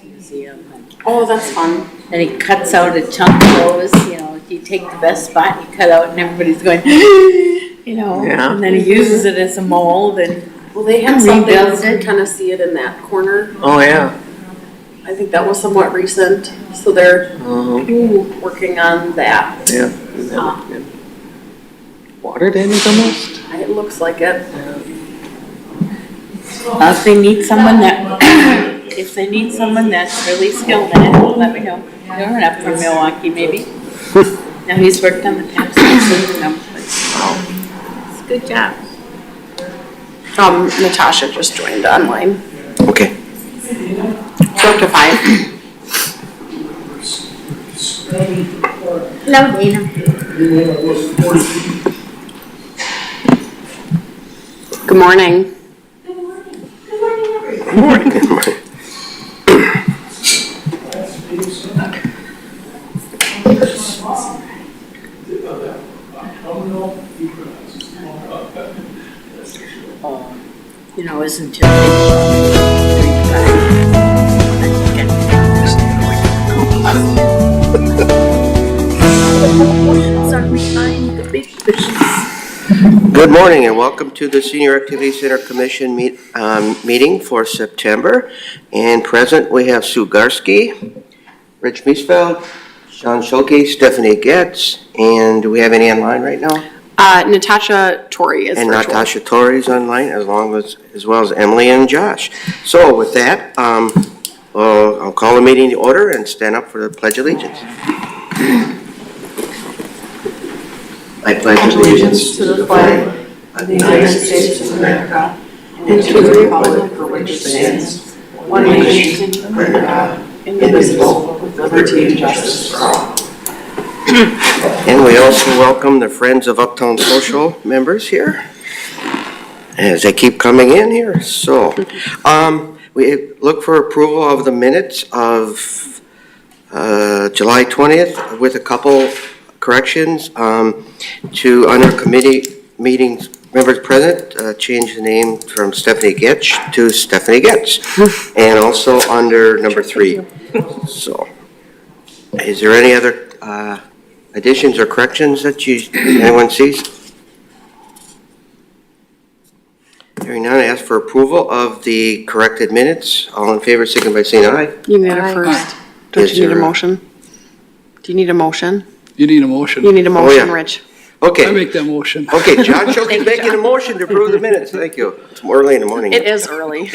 museum. And Oh, that's fun. then he cuts out a chunk of those, you know, you take the best spot, you cut out and everybody's going, you know, Yeah. and then he uses it as a mold and Well, they had something, you rebuilds can it. kind of see it in that corner. Oh, yeah. I think that was somewhat recent, so they're working on that. Yeah. Water damage almost? It looks like it. If they need someone that's really skilled in it, let me know. You're up from Milwaukee, maybe. No, he's worked on the past, it's a good job. Natasha just joined online. Okay. So up to 5. Hello, Dana. Good morning. Good morning. Good morning. You know, isn't it? Good morning and welcome to the Senior Activity Center Commission meeting for September. And present we have Sue Garski, Rich Miesfeld, Sean Schulke, Stephanie Getz, and do we have any online right now? Natasha Torrey is and virtual. Natasha Torrey is online as well as Emily and Josh. So with that, I'll call the meeting to order and stand up for the Pledge of Allegiance. I pledge allegiance to the flag of the United States of America and to the republic for which it stands, one nation, under God, indivisible, with liberty and justice for all. And we also welcome the Friends of Uptown Social members here as they keep coming in here. So we look for approval of the minutes of July 20th with a couple corrections to under committee meetings members present, change the name from Stephanie Getch to Stephanie Getz, and also under number 3. So is there any other additions or corrections that anyone sees? Hearing none, I ask for approval of the corrected minutes. All in favor, signify by saying aye. You need a first. Don't you need a motion? Do you need a motion? You need a motion. You need a motion, yeah. Rich. Okay. I make that motion. Okay, John Shook is making a motion to approve the minutes. Thank you. It's early in the morning. It is early.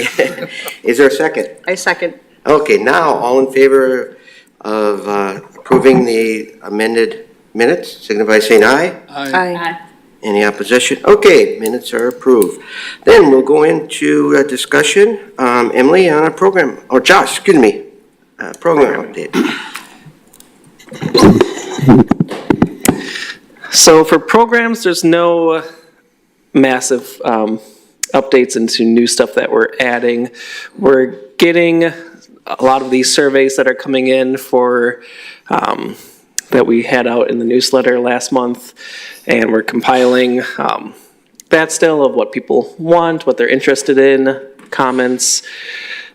Is there a second? I second. Okay, now, all in favor of approving the amended minutes, signify by saying aye. Aye. Any opposition? Okay, minutes are approved. Then we'll go into a discussion. Emily, on a program, or Josh, excuse me, program update. So for programs, there's no massive updates into new stuff that we're adding. We're getting a lot of these surveys that are coming in for that we had out in the newsletter last month, and we're compiling that still of what people want, what they're interested in, comments.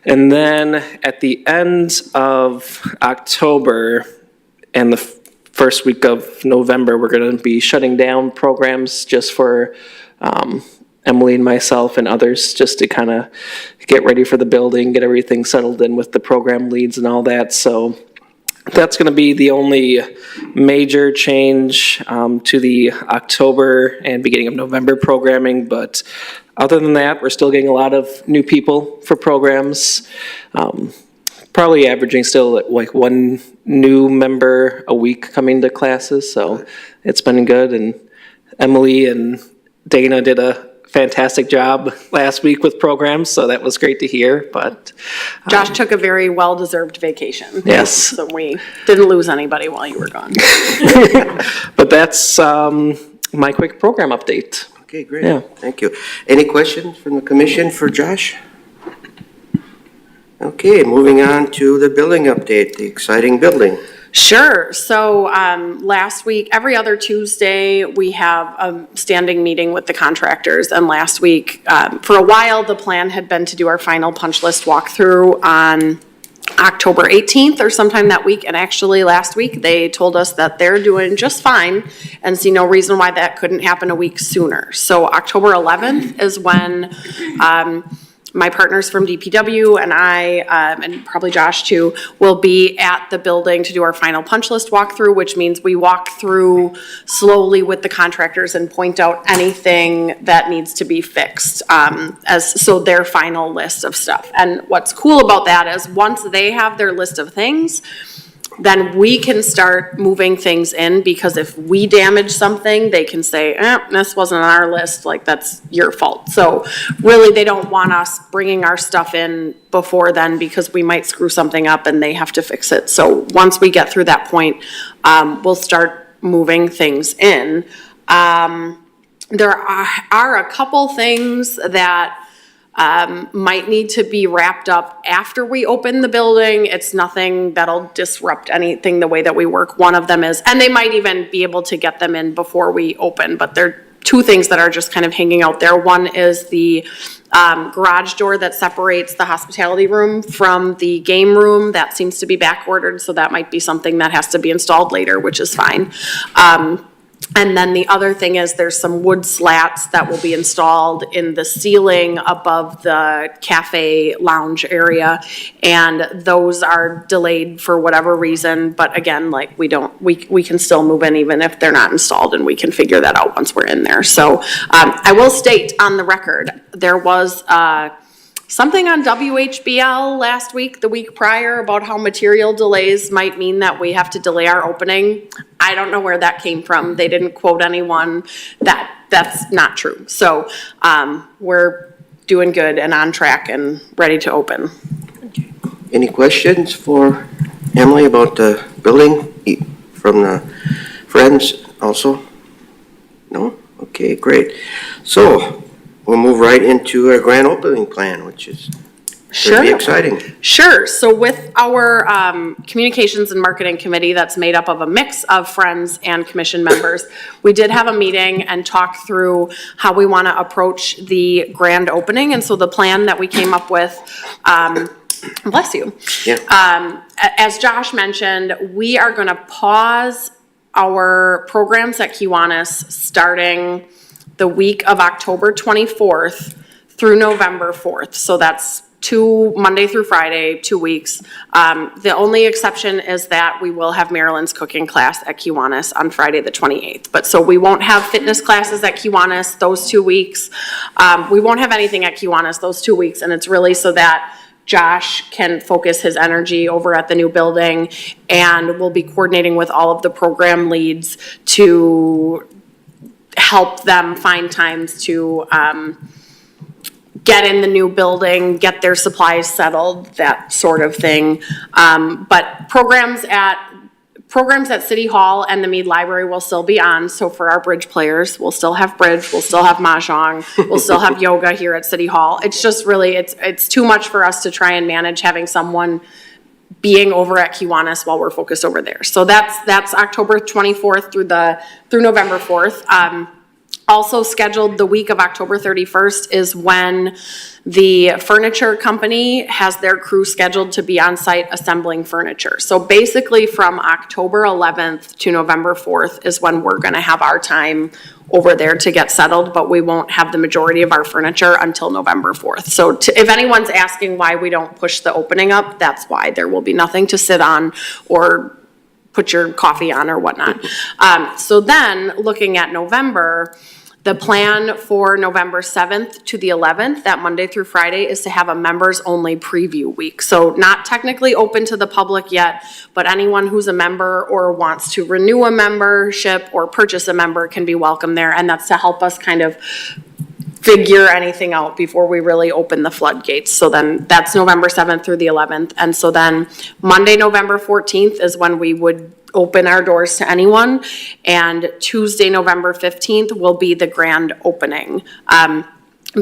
And then at the end of October and the first week of November, we're going to be shutting down programs just for Emily and myself and others, just to kind of get ready for the building, get everything settled in with the program leads and all that. So that's going to be the only major change to the October and beginning of November programming. But other than that, we're still getting a lot of new people for programs. Probably averaging still at like 1 new member a week coming to classes. So it's been good. And Emily and Dana did a fantastic job last week with programs, so that was great to hear. But Josh took a very well-deserved vacation. Yes. So we didn't lose anybody while you were gone. But that's my quick program update. Okay, great. Yeah. Thank you. Any questions from the commission for Josh? Okay, moving on to the building update, the exciting building. Sure. So last week, every other Tuesday, we have a standing meeting with the contractors. And last week, for a while, the plan had been to do our final punch list walkthrough on October 18th or sometime that week. And actually last week, they told us that they're doing just fine and see no reason why that couldn't happen a week sooner. So October 11th is when my partners from DPW and I, and probably Josh too, will be at the building to do our final punch list walkthrough, which means we walk through slowly with the contractors and point out anything that needs to be fixed, so their final list of stuff. And what's cool about that is once they have their list of things, then we can start moving things in, because if we damage something, they can say, this wasn't on our list, like that's your fault. So really, they don't want us bringing our stuff in before then, because we might screw something up and they have to fix it. So once we get through that point, we'll start moving things in. There are a couple things that might need to be wrapped up after we open the building. It's nothing that'll disrupt anything the way that we work. One of them is, and they might even be able to get them in before we open, but they're two things that are just kind of hanging out there. One is the garage door that separates the hospitality room from the game room. That seems to be back ordered, so that might be something that has to be installed later, which is fine. And then the other thing is there's some wood slats that will be installed in the ceiling above the cafe lounge area. And those are delayed for whatever reason. But again, like we can still move in even if they're not installed, and we can figure that out once we're in there. So I will state on the record, there was something on WHBL last week, the week prior, about how material delays might mean that we have to delay our opening. I don't know where that came from. They didn't quote anyone. That's not true. So we're doing good and on track and ready to open. Any questions for Emily about the building from the friends also? No? Okay, great. So we'll move right into our grand opening plan, which is pretty exciting. Sure. So with our communications and marketing committee that's made up of a mix of friends and commission members, we did have a meeting and talk through how we want to approach the grand opening. And so the plan that we came up with, bless you. Yeah. As Josh mentioned, we are going to pause our programs at Kiwanis starting the week of October 24th through November 4th. So that's Monday through Friday, 2 weeks. The only exception is that we will have Marilyn's cooking class at Kiwanis on Friday the 28th. But so we won't have fitness classes at Kiwanis those 2 weeks. We won't have anything at Kiwanis those 2 weeks, and it's really so that Josh can focus his energy over at the new building, and we'll be coordinating with all of the program leads to help them find times to get in the new building, get their supplies settled, that sort of thing. But programs at City Hall and the Mead Library will still be on. So for our bridge players, we'll still have bridge, we'll still have mahjong, we'll still have yoga here at City Hall. It's just really, it's too much for us to try and manage having someone being over at Kiwanis while we're focused over there. So that's October 24th through November 4th. Also scheduled the week of October 31st is when the furniture company has their crew scheduled to be on site assembling furniture. So basically from October 11th to November 4th is when we're gonna have our time over there to get settled, but we won't have the majority of our furniture until November 4th. So if anyone's asking why we don't push the opening up, that's why. There will be nothing to sit on or put your coffee on or whatnot. So then, looking at November, the plan for November 7th to the 11th, that Monday through Friday, is to have a members-only preview week. So not technically open to the public yet, but anyone who's a member or wants to renew a membership or purchase a member can be welcome there, and that's to help us kind of figure anything out before we really open the floodgates. So then that's November 7th through the 11th. And so then Monday, November 14th is when we would open our doors to anyone. And Tuesday, November 15th will be the grand opening.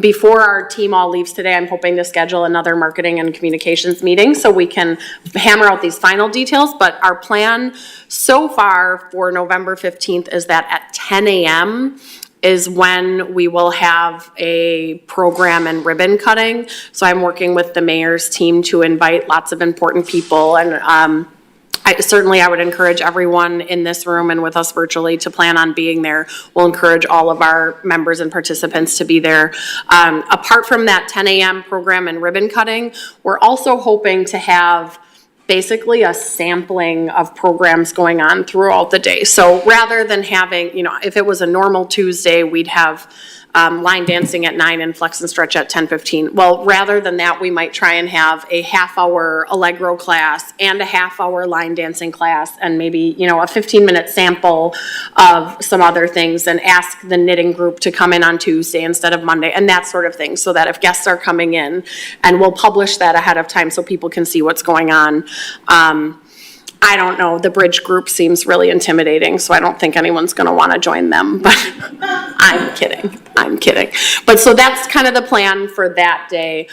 Before our team all leaves today, I'm hoping to schedule another marketing and communications meeting so we can hammer out these final details. But our plan so far for November 15th is that at 10 a.m., is when we will have a program and ribbon cutting. So I'm working with the mayor's team to invite lots of important people, and I would encourage everyone in this room and with us virtually to plan on being there. We'll encourage all of our members and participants to be there. Apart from that 10 a.m. program and ribbon cutting, we're also hoping to have basically a sampling of programs going on throughout the day. So rather than having, if it was a normal Tuesday, we'd have line dancing at 9 and flex and stretch at 10:15. Well, rather than that, we might try and have a half-hour Allegro class and a half-hour line dancing class, and maybe, a 15-minute sample of some other things, and ask the knitting group to come in on Tuesday instead of Monday, and that sort of thing, so that if guests are coming in, and we'll publish that ahead of time so people can see what's going on. I don't know, the bridge group seems really intimidating, so I don't think anyone's gonna wanna join them, but I'm kidding. But so that's kind of the plan for that day.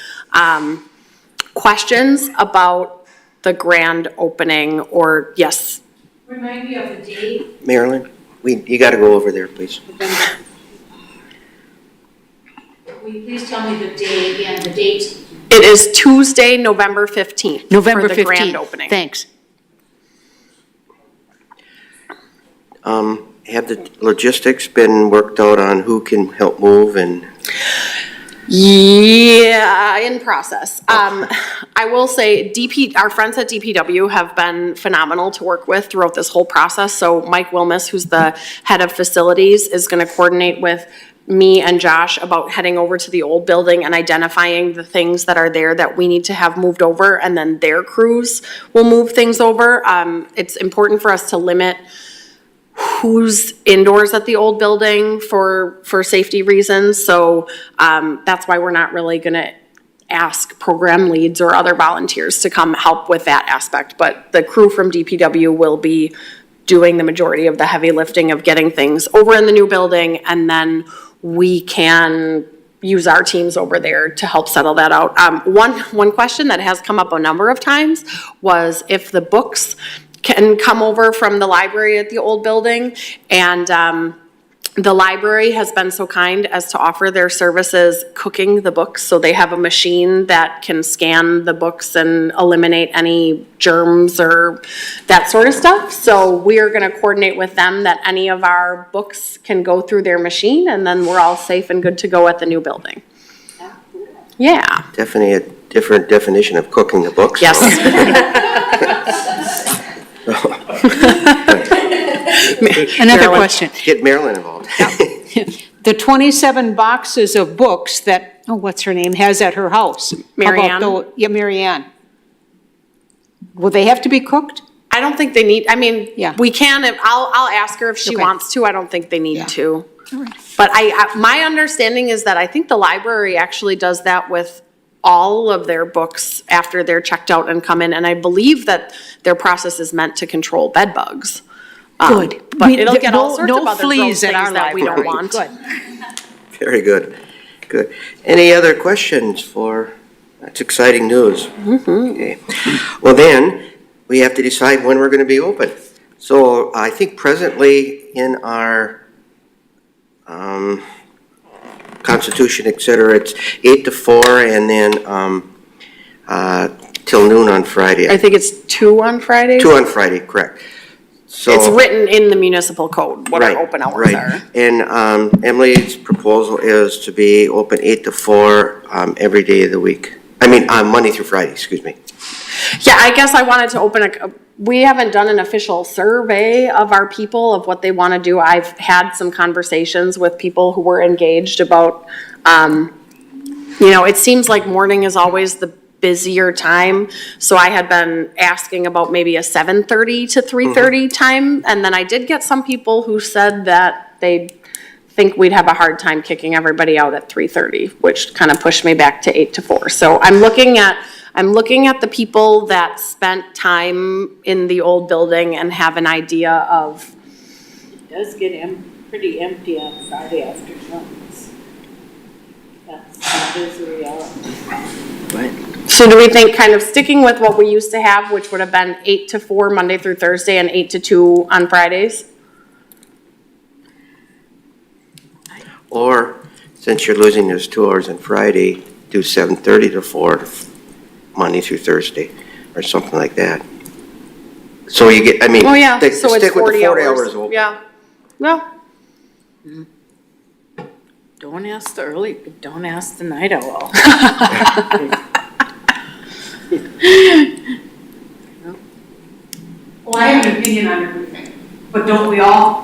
Questions about the grand opening, or yes? Remind me of the date. Marilyn, you gotta go over there, please. Will you please tell me the day and the date? It is Tuesday, November 15th. November 15th. For the grand opening. Thanks. Have the logistics been worked out on who can help move and? Yeah, in process. I will say our friends at DPW have been phenomenal to work with throughout this whole process. So Mike Wilmus, who's the head of facilities, is gonna coordinate with me and Josh about heading over to the old building and identifying the things that are there that we need to have moved over, and then their crews will move things over. It's important for us to limit who's indoors at the old building for safety reasons. So that's why we're not really gonna ask program leads or other volunteers to come help with that aspect. But the crew from DPW will be doing the majority of the heavy lifting of getting things over in the new building, and then we can use our teams over there to help settle that out. One question that has come up a number of times was if the books can come over from the library at the old building, and the library has been so kind as to offer their services cooking the books, so they have a machine that can scan the books and eliminate any germs or that sort of stuff. So we are gonna coordinate with them that any of our books can go through their machine, and then we're all safe and good to go at the new building. Yeah. Definitely a different definition of cooking the books. Yes. Another Marilyn. question. Get Marilyn involved. The 27 boxes of books that, what's her name, has at her house. Mary How about Ann? Yeah, Mary Ann. Will they have to be cooked? I don't think they need, Yeah. we can, I'll ask her if she Okay. wants to. I don't think they need Yeah. to. But my understanding is that I think the library actually does that with all of their books after they're checked out and come in, and I believe that their process is meant to control bed bugs. Good. But it'll get all sorts no of other fleas gross at our things that we don't library. want. Good. Very good, good. Any other questions that's exciting news. Okay. Well then, we have to decide when we're gonna be open. So I think presently in our Constitution, et cetera, it's 8 to 4, and then till noon on Friday. I think it's 2 on Fridays. 2 on Friday, correct. So It's written in the municipal code, what our open hours are. And Emily's proposal is to be open 8 to 4 every day of the week. I mean, Monday through Friday, excuse me. Yeah, I guess I wanted to open we haven't done an official survey of our people of what they want to do. I've had some conversations with people who were engaged about, it seems like morning is always the busier time. So I had been asking about maybe a 7:30 to 3:30 time. And then I did get some people who said that they think we'd have a hard time kicking everybody out at 3:30, which kind of pushed me back to 8 to 4. So I'm looking at the people that spent time in the old building and have an idea of. It does get pretty empty on Friday afternoons. That is a reality. Right. So do we think kind of sticking with what we used to have, which would have been 8 to 4 Monday through Thursday and 8 to 2 on Fridays? Or, since you're losing those 2 hours on Friday, do 7:30 to 4, Monday through Thursday, or something like that. So you get, I mean, Oh, yeah, stick so it's with the 40 40 hours. hours open. Yeah, well, Don't ask the early, don't ask the night owl. Well, I have an opinion on everything, but don't we all?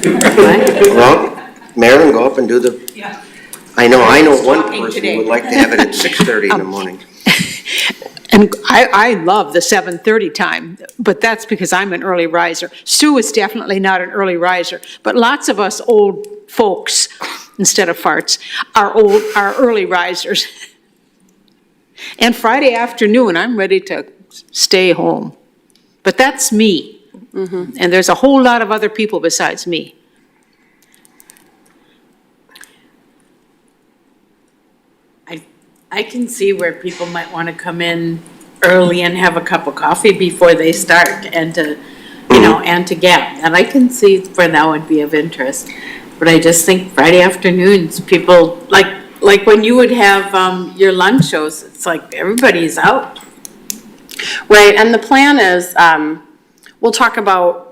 Well, Marilyn, go up and do the, Yeah. I know one Talking person today. would like to have it at 6:30 in the morning. And I love the 7:30 time, but that's because I'm an early riser. Sue is definitely not an early riser, but lots of us old folks, instead of farts, are early risers. And Friday afternoon, I'm ready to stay home. But that's me. And there's a whole lot of other people besides me. I can see where people might want to come in early and have a cup of coffee before they start and to, and to gab. And I can see where that would be of interest. But I just think Friday afternoons, people, like when you would have your lunch shows, it's like everybody's out. right, and the plan is, we'll talk about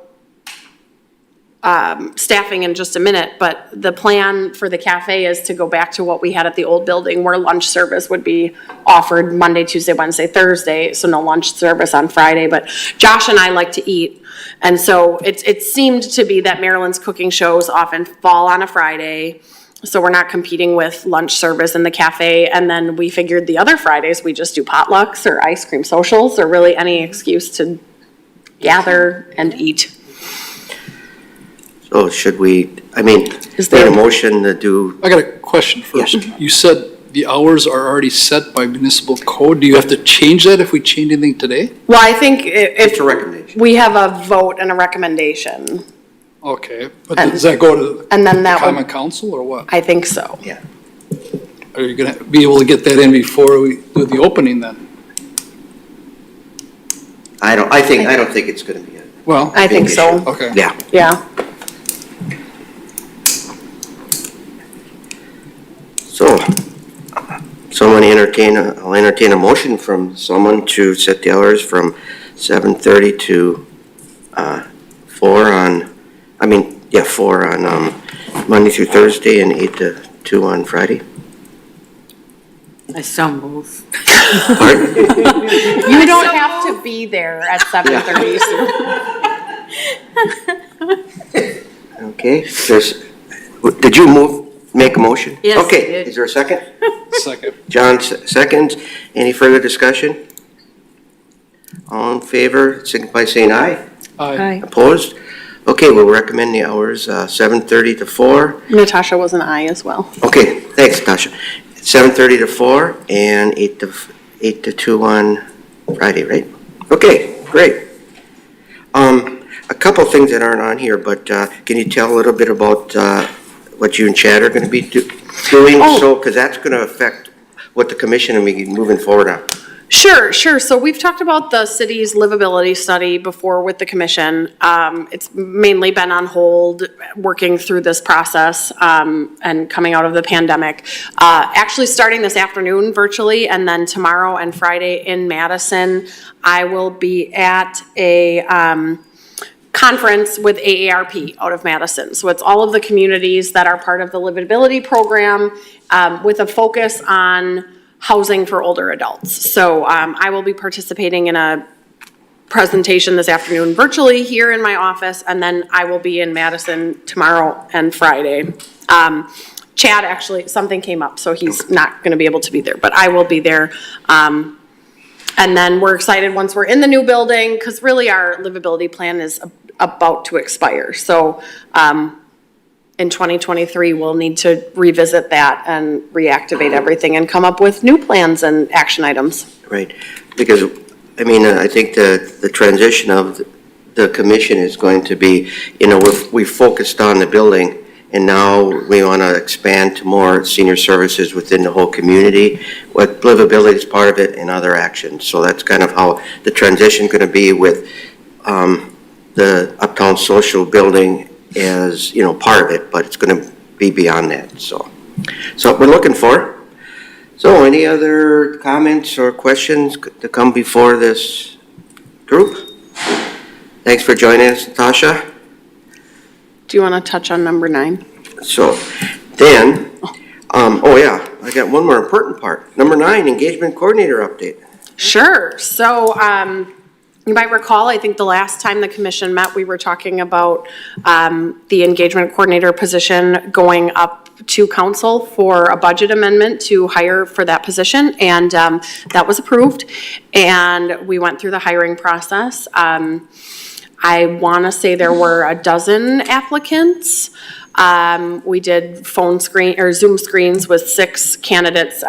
staffing in just a minute, but the plan for the cafe is to go back to what we had at the old building where lunch service would be offered Monday, Tuesday, Wednesday, Thursday, so no lunch service on Friday, but Josh and I like to eat. And so it seemed to be that Maryland's cooking shows often fall on a Friday, so we're not competing with lunch service in the cafe. And then we figured the other Fridays, we just do potlucks or ice cream socials or really any excuse to gather and eat. So should we, I mean, Is need there- a motion to do, I got a question first. Yes. You said the hours are already set by municipal code. Do you have to change that if we change anything today? Well, I think if it's a recommendation. we have a vote and a recommendation, Okay, but does that go to and then the that common would, council or what? I think so. Are you gonna be able to get that in before we do the opening then? I don't think it's gonna be a Well, I think so, okay. yeah. yeah. So, I'll entertain a motion from someone to set the hours from 7:30 to 4 on, 4 on Monday through Thursday and 8 to 2 on Friday. I so move. Pardon? You don't have to be there at 7:30. Okay, did you make a motion? Yes, I Okay, did. is there a second? Second. John seconds. Any further discussion? All in favor, signify by saying aye. Aye. Opposed? Okay, we'll recommend the hours, 7:30 to 4. Natasha was an aye as well. Okay, thanks, Tasha. 7:30 to 4 and 8 to 2 on Friday, right? Okay, great. A couple of things that aren't on here, but can you tell a little bit about what you and Chad are going to be doing? Oh. So, because that's going to affect what the commission will be moving forward on. Sure. So we've talked about the city's livability study before with the commission. It's mainly been on hold, working through this process, and coming out of the pandemic. Actually starting this afternoon virtually, and then tomorrow and Friday in Madison, I will be at a, conference with AARP out of Madison. So it's all of the communities that are part of the livability program, with a focus on housing for older adults. So I will be participating in a presentation this afternoon virtually here in my office, and then I will be in Madison tomorrow and Friday. Chad, actually, something came up, so he's not gonna be able to be there, but I will be there. And then we're excited once we're in the new building, because really our livability plan is about to expire. So in 2023, we'll need to revisit that and reactivate everything and come up with new plans and action items. Right, because, I think the transition of the commission is going to be, we focused on the building, and now we want to expand to more senior services within the whole community. What livability is part of it and other actions. So that's kind of how the transition is going to be with the Uptown Social Building as, part of it, but it's going to be beyond that, so. So we're looking for. So any other comments or questions to come before this group? Thanks for joining us, Natasha. Do you want to touch on number 9? So then, oh yeah, I got one more important part. Number 9, engagement coordinator update. Sure. So, you might recall, I think the last time the commission met, we were talking about the engagement coordinator position going up to council for a budget amendment to hire for that position, and that was approved, and we went through the hiring process. I want to say there were a dozen applicants. We did phone screen or Zoom screens with 6 candidates.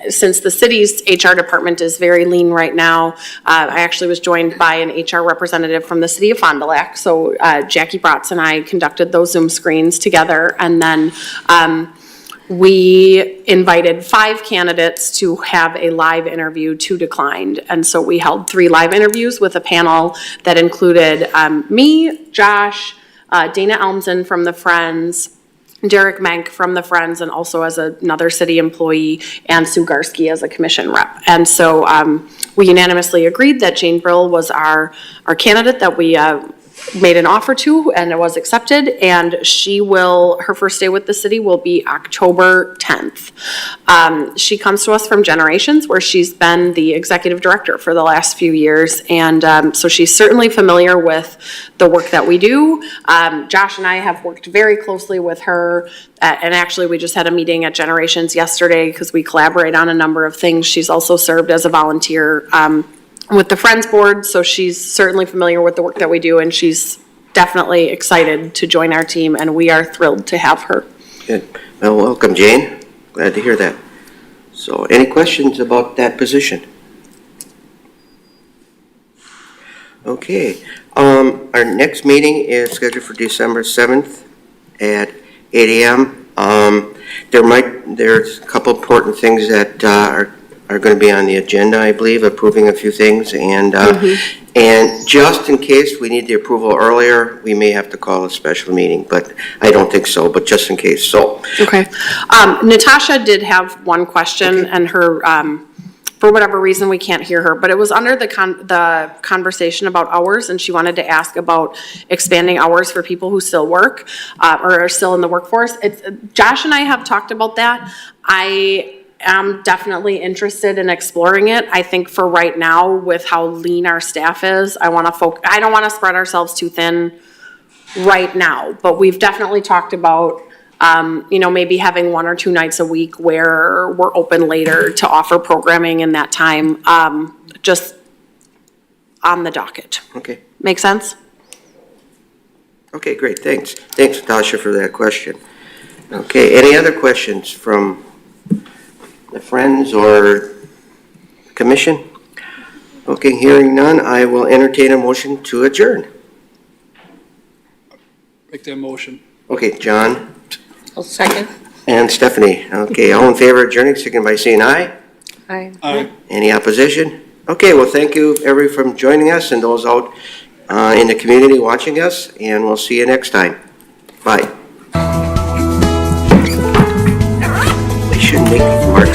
Since the city's HR department is very lean right now, I actually was joined by an HR representative from the city of Fond du Lac. So Jackie Bratz and I conducted those Zoom screens together, and then we invited 5 candidates to have a live interview. 2 declined, and so we held 3 live interviews with a panel that included me, Josh, Dana Elmsen from the Friends, Derek Menk from the Friends, and also as another city employee, and Sue Garski as a commission rep. And so we unanimously agreed that Jane Brill was our candidate that we made an offer to, and it was accepted, and her first day with the city will be October 10th. She comes to us from Generations, where she's been the executive director for the last few years, and so she's certainly familiar with the work that we do. Josh and I have worked very closely with her, and actually we just had a meeting at Generations yesterday because we collaborate on a number of things. She's also served as a volunteer with the Friends Board, so she's certainly familiar with the work that we do, and she's definitely excited to join our team, and we are thrilled to have her. Good. Well, welcome, Jane. Glad to hear that. So any questions about that position? Okay. Our next meeting is scheduled for December 7th at 8 a.m. There's a couple important things that are going to be on the agenda, I believe, approving a few things, and just in case we need the approval earlier, we may have to call a special meeting, but I don't think so, but just in case, so. Okay. Natasha did have one question, and her, for whatever reason, we can't hear her, but it was under the conversation about hours, and she wanted to ask about expanding hours for people who still work, or are still in the workforce. Josh and I have talked about that. I am definitely interested in exploring it. I think for right now, with how lean our staff is, I don't want to spread ourselves too thin right now, but we've definitely talked about maybe having 1 or 2 nights a week where we're open later to offer programming in that time, just on the docket. Okay. Make sense? Okay, great, thanks. Thanks, Natasha, for that question. Okay, any other questions from the Friends or Commission? Okay, hearing none, I will entertain a motion to adjourn. Make that motion. Okay, John I'll second. and Stephanie. Okay, all in favor of adjourning, signify by saying aye. Aye. Any opposition? Okay, well, thank you, everyone, for joining us, and those out in the community watching us, and we'll see you next time. Bye. We should make it work.